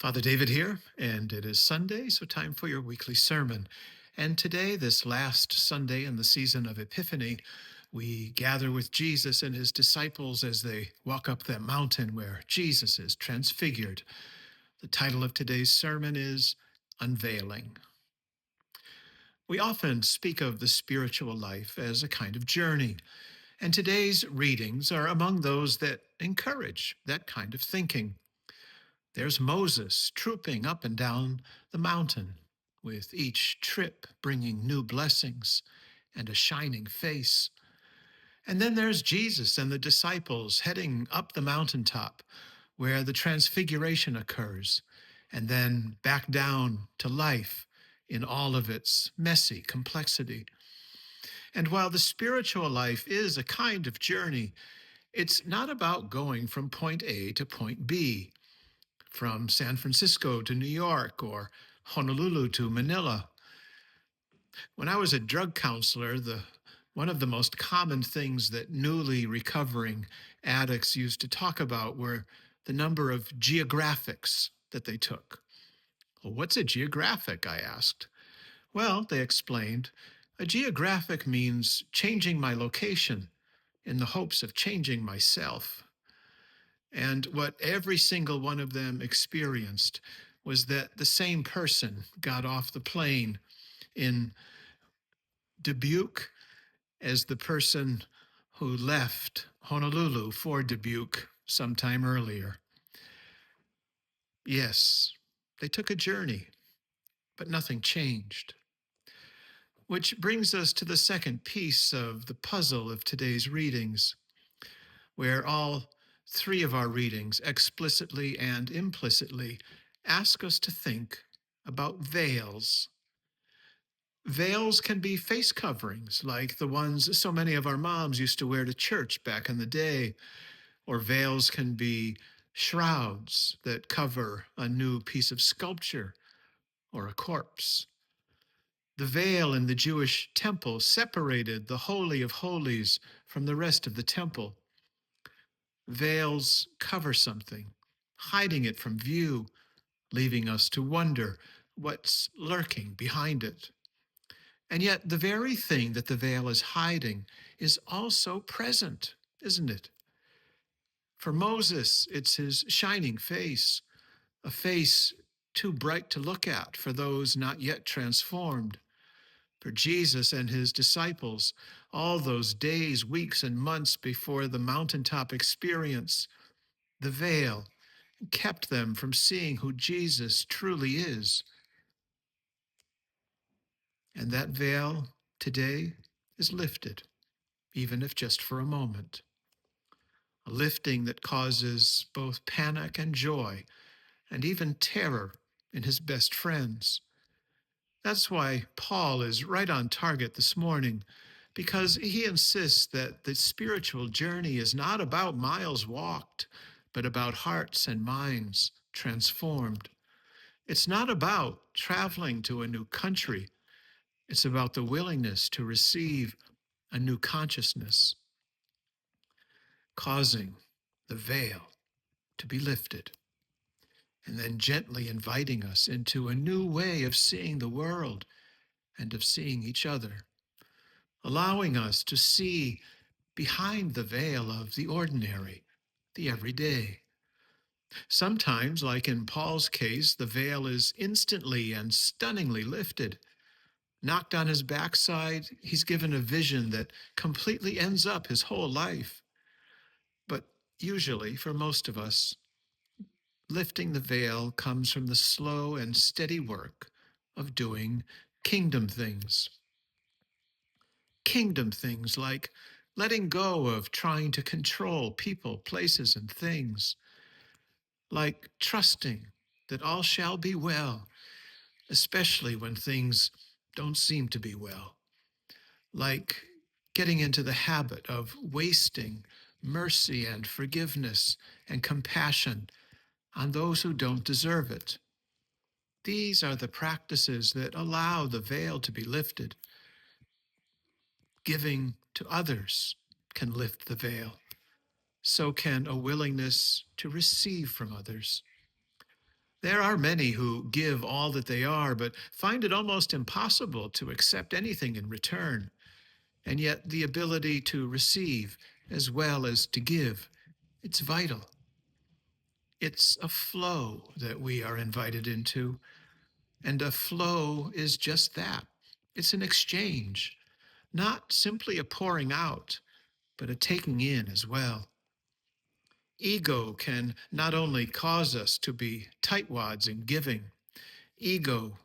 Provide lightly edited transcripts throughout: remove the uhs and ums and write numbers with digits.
Father David here, and it is Sunday, so time for your weekly sermon. And today, this last Sunday in the season of Epiphany, we gather with Jesus and his disciples as they walk up that mountain where Jesus is transfigured. The title of today's sermon is Unveiling. We often speak of the spiritual life as a kind of journey, and today's readings are among those that encourage that kind of thinking. There's Moses trooping up and down the mountain, with each trip bringing new blessings and a shining face. And then there's Jesus and the disciples heading up the mountaintop, where the transfiguration occurs, and then back down to life in all of its messy complexity. And while the spiritual life is a kind of journey, it's not about going from point A to point B, from San Francisco to New York or Honolulu to Manila. When I was a drug counselor, one of the most common things that newly recovering addicts used to talk about were the number of geographics that they took. Well, what's a geographic? I asked. Well, they explained, a geographic means changing my location in the hopes of changing myself. And what every single one of them experienced was that the same person got off the plane in Dubuque as the person who left Honolulu for Dubuque sometime earlier. Yes, they took a journey, but nothing changed. Which brings us to the second piece of the puzzle of today's readings, where all three of our readings, explicitly and implicitly, ask us to think about veils. Veils can be face coverings, like the ones so many of our moms used to wear to church back in the day, or veils can be shrouds that cover a new piece of sculpture or a corpse. The veil in the Jewish temple separated the Holy of Holies from the rest of the temple. Veils cover something, hiding it from view, leaving us to wonder what's lurking behind it. And yet, the very thing that the veil is hiding is also present, isn't it? For Moses, it's his shining face, a face too bright to look at for those not yet transformed. For Jesus and his disciples, all those days, weeks, and months before the mountaintop experience, the veil kept them from seeing who Jesus truly is. And that veil today is lifted, even if just for a moment. A lifting that causes both panic and joy, and even terror in his best friends. That's why Paul is right on target this morning, because he insists that the spiritual journey is not about miles walked, but about hearts and minds transformed. It's not about traveling to a new country. It's about the willingness to receive a new consciousness, causing the veil to be lifted, and then gently inviting us into a new way of seeing the world and of seeing each other, allowing us to see behind the veil of the ordinary, the everyday. Sometimes, like in Paul's case, the veil is instantly and stunningly lifted. Knocked on his backside, he's given a vision that completely ends up his whole life. But usually, for most of us, lifting the veil comes from the slow and steady work of doing kingdom things. Kingdom things like letting go of trying to control people, places, and things, like trusting that all shall be well, especially when things don't seem to be well, like getting into the habit of wasting mercy and forgiveness and compassion on those who don't deserve it. These are the practices that allow the veil to be lifted. Giving to others can lift the veil. So can a willingness to receive from others. There are many who give all that they are, but find it almost impossible to accept anything in return. And yet, the ability to receive as well as to give, it's vital. It's a flow that we are invited into. And a flow is just that, it's an exchange, not simply a pouring out, but a taking in as well. Ego can not only cause us to be tightwads in giving, ego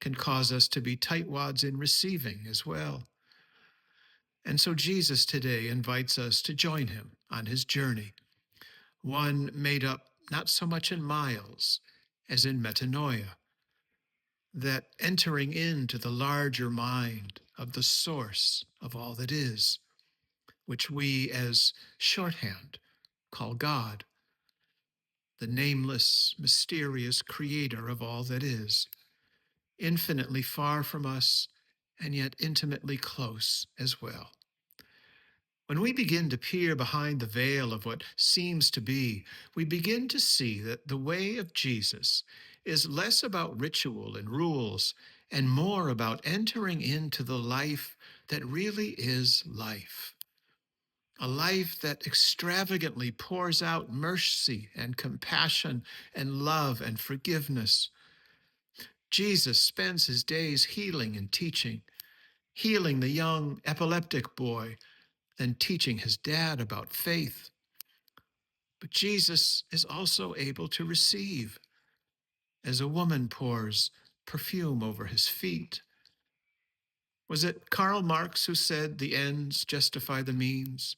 can cause us to be tightwads in receiving as well. And so Jesus today invites us to join him on his journey, one made up not so much in miles as in metanoia, that entering into the larger mind of the source of all that is, which we as shorthand call God, the nameless, mysterious creator of all that is, infinitely far from us and yet intimately close as well. When we begin to peer behind the veil of what seems to be, we begin to see that the way of Jesus is less about ritual and rules and more about entering into the life that really is life. A life that extravagantly pours out mercy and compassion and love and forgiveness. Jesus spends his days healing and teaching, healing the young epileptic boy, then teaching his dad about faith. But Jesus is also able to receive, as a woman pours perfume over his feet. Was it Karl Marx who said the ends justify the means?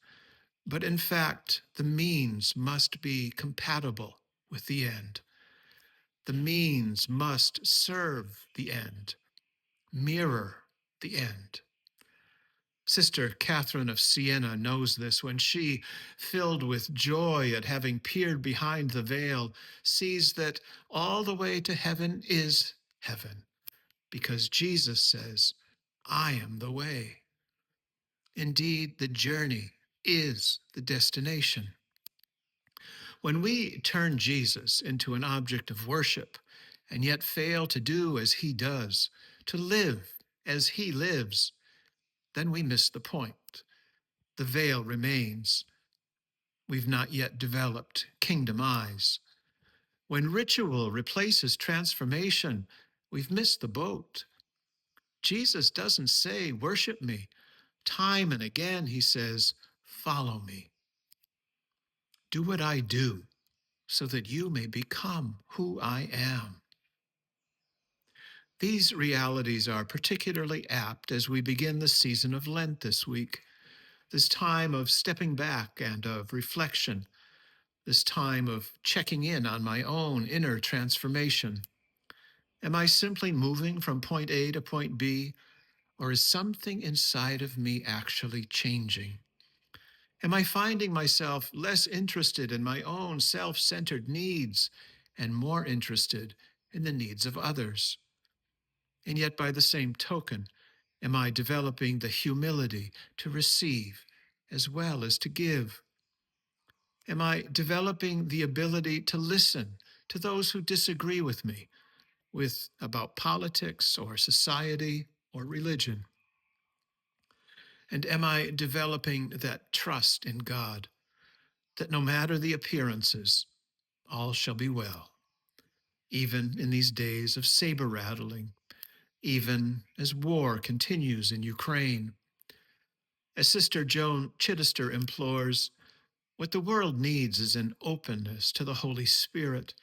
But in fact, the means must be compatible with the end. The means must serve the end, mirror the end. Sister Catherine of Siena knows this when she, filled with joy at having peered behind the veil, sees that all the way to heaven is heaven, because Jesus says, I am the way. Indeed, the journey is the destination. When we turn Jesus into an object of worship and yet fail to do as he does, to live as he lives, then we miss the point. The veil remains. We've not yet developed kingdom eyes. When ritual replaces transformation, we've missed the boat. Jesus doesn't say, worship me. Time and again, he says, follow me. Do what I do so that you may become who I am. These realities are particularly apt as we begin the season of Lent this week, this time of stepping back and of reflection, this time of checking in on my own inner transformation. Am I simply moving from point A to point B, or is something inside of me actually changing? Am I finding myself less interested in my own self-centered needs and more interested in the needs of others? And yet, by the same token, am I developing the humility to receive as well as to give? Am I developing the ability to listen to those who disagree with me about politics or society or religion? And am I developing that trust in God that no matter the appearances, all shall be well, even in these days of saber rattling, even as war continues in Ukraine? As Sister Joan Chittister implores, what the world needs is an openness to the Holy Spirit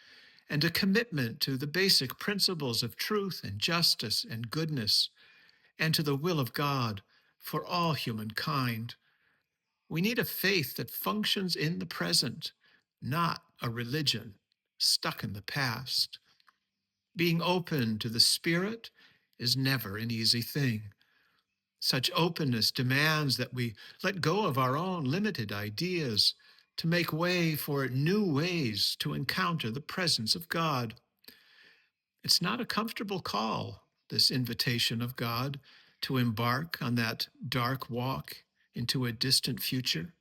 and a commitment to the basic principles of truth and justice and goodness, and to the will of God for all humankind. We need a faith that functions in the present, not a religion stuck in the past. Being open to the Spirit is never an easy thing. Such openness demands that we let go of our own limited ideas to make way for new ways to encounter the presence of God. It's not a comfortable call, this invitation of God to embark on that dark walk into a distant future.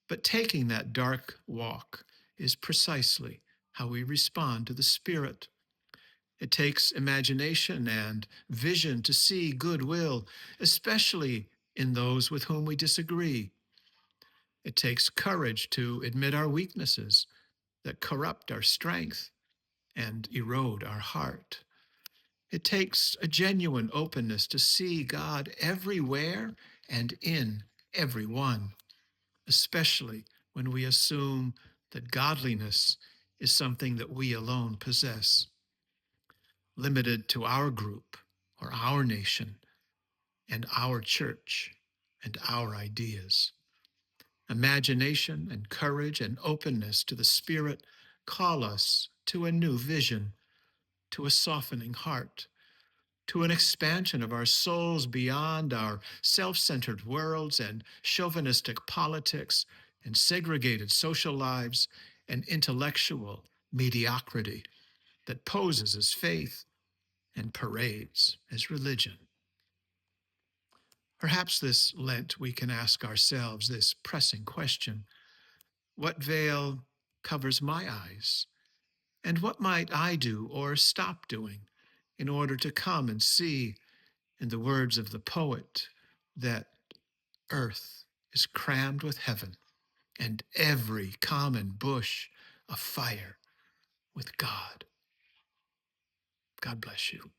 But taking that dark walk is precisely how we respond to the Spirit. It takes imagination and vision to see goodwill, especially in those with whom we disagree. It takes courage to admit our weaknesses that corrupt our strength and erode our heart. It takes a genuine openness to see God everywhere and in everyone, especially when we assume that godliness is something that we alone possess, limited to our group or our nation and our church and our ideas. Imagination and courage and openness to the Spirit call us to a new vision, to a softening heart, to an expansion of our souls beyond our self-centered worlds and chauvinistic politics and segregated social lives and intellectual mediocrity that poses as faith and parades as religion. Perhaps this Lent we can ask ourselves this pressing question: what veil covers my eyes? And what might I do or stop doing in order to come and see, in the words of the poet, that earth is crammed with heaven and every common bush afire with God? God bless you.